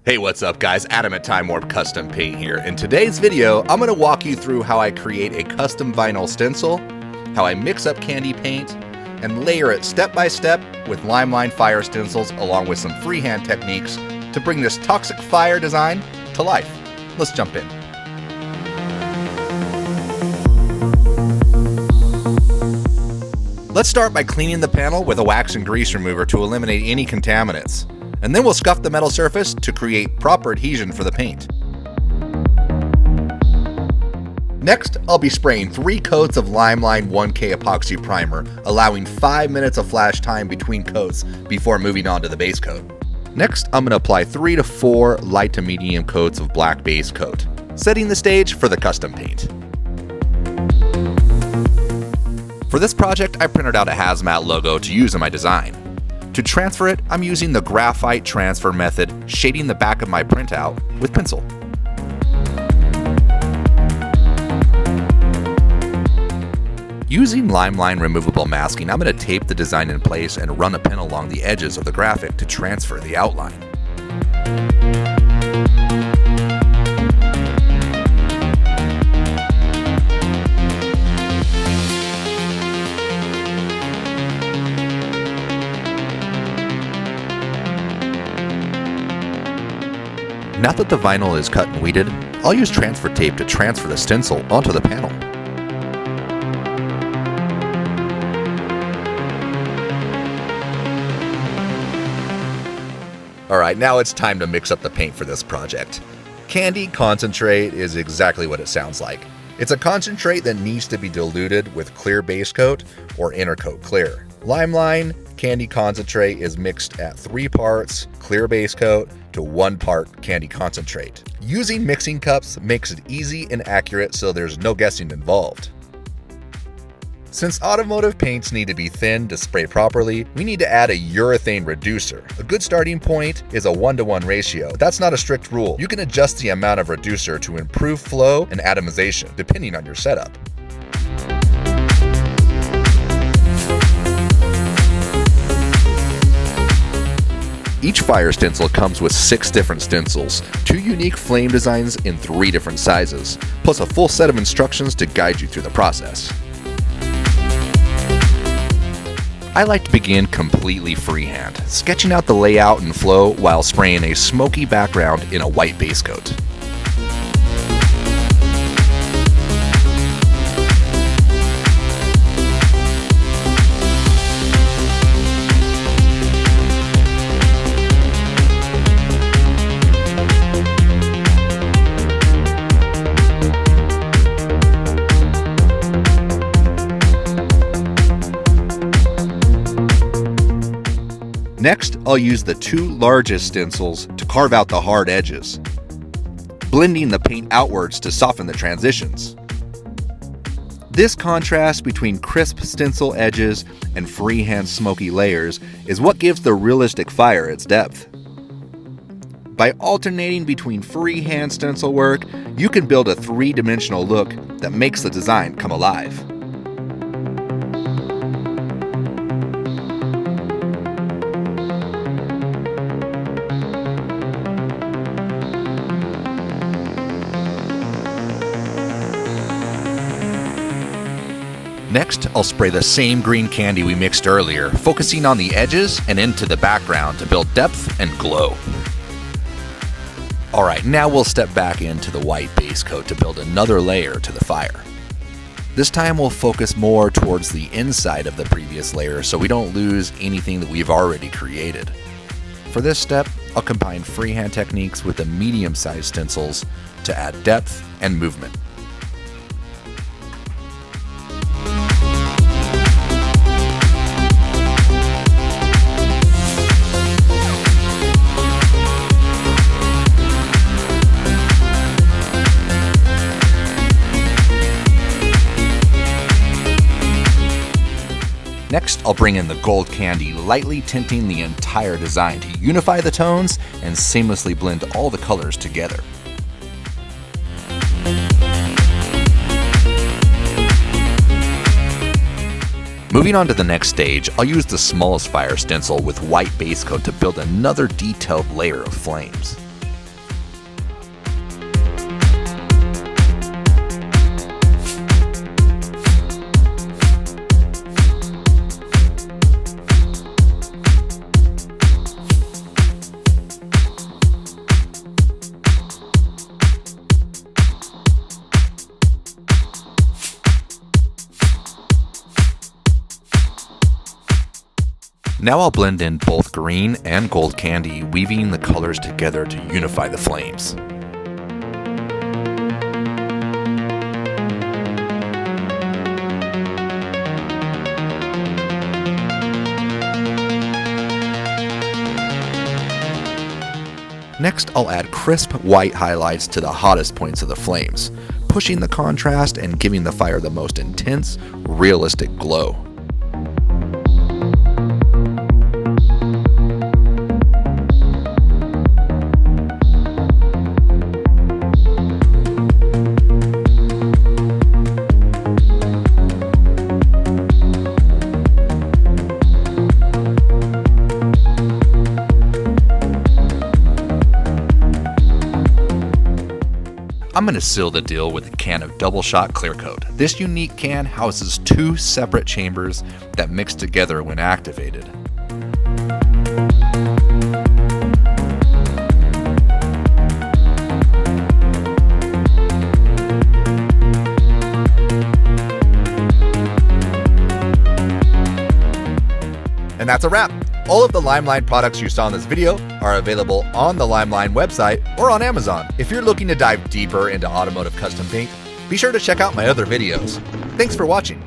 Hey, what's up guys? Adam at Time Warp Custom Paint here. In today's video, I'm going to walk you through how I create a custom vinyl stencil, how I mix up candy paint, and layer it step by step with Limelight fire stencils along with some freehand techniques to bring this toxic fire design to life. Let's jump in. Let's start by cleaning the panel with a wax and grease remover to eliminate any contaminants. And then we'll scuff the metal surface to create proper adhesion for the paint. Next, I'll be spraying 3 coats of Limelight 1K epoxy primer, allowing 5 minutes of flash time between coats before moving on to the base coat. Next, I'm going to apply 3 to 4 light to medium coats of black base coat, setting the stage for the custom paint. For this project, I printed out a hazmat logo to use in my design. To transfer it, I'm using the graphite transfer method, shading the back of my printout with pencil. Using Limelight removable masking, I'm going to tape the design in place and run a pen along the edges of the graphic to transfer the outline. Now that the vinyl is cut and weeded, I'll use transfer tape to transfer the stencil onto the panel. Alright, now it's time to mix up the paint for this project. Candy concentrate is exactly what it sounds like. It's a concentrate that needs to be diluted with clear base coat or inner coat clear. Limelight candy concentrate is mixed at 3 parts clear base coat to 1 part candy concentrate. Using mixing cups makes it easy and accurate so there's no guessing involved. Since automotive paints need to be thin to spray properly, we need to add a urethane reducer. A good starting point is a 1-to-1 ratio. That's not a strict rule. You can adjust the amount of reducer to improve flow and atomization, depending on your setup. Each fire stencil comes with 6 different stencils, 2 unique flame designs in 3 different sizes, plus a full set of instructions to guide you through the process. I like to begin completely freehand, sketching out the layout and flow while spraying a smoky background in a white base coat. Next, I'll use the 2 largest stencils to carve out the hard edges, blending the paint outwards to soften the transitions. This contrast between crisp stencil edges and freehand smoky layers is what gives the realistic fire its depth. By alternating between freehand stencil work, you can build a 3-dimensional look that makes the design come alive. Next, I'll spray the same green candy we mixed earlier, focusing on the edges and into the background to build depth and glow. Alright, now we'll step back into the white base coat to build another layer to the fire. This time we'll focus more towards the inside of the previous layer so we don't lose anything that we've already created. For this step, I'll combine freehand techniques with the medium-sized stencils to add depth and movement. Next, I'll bring in the gold candy, lightly tinting the entire design to unify the tones and seamlessly blend all the colors together. Moving on to the next stage, I'll use the smallest fire stencil with white base coat to build another detailed layer of flames. Now I'll blend in both green and gold candy, weaving the colors together to unify the flames. Next, I'll add crisp white highlights to the hottest points of the flames, pushing the contrast and giving the fire the most intense, realistic glow. I'm going to seal the deal with a can of double shot clear coat. This unique can houses 2 separate chambers that mix together when activated. And that's a wrap. All of the Limelight products you saw in this video are available on the Limelight website or on Amazon. If you're looking to dive deeper into automotive custom paint, be sure to check out my other videos. Thanks for watching.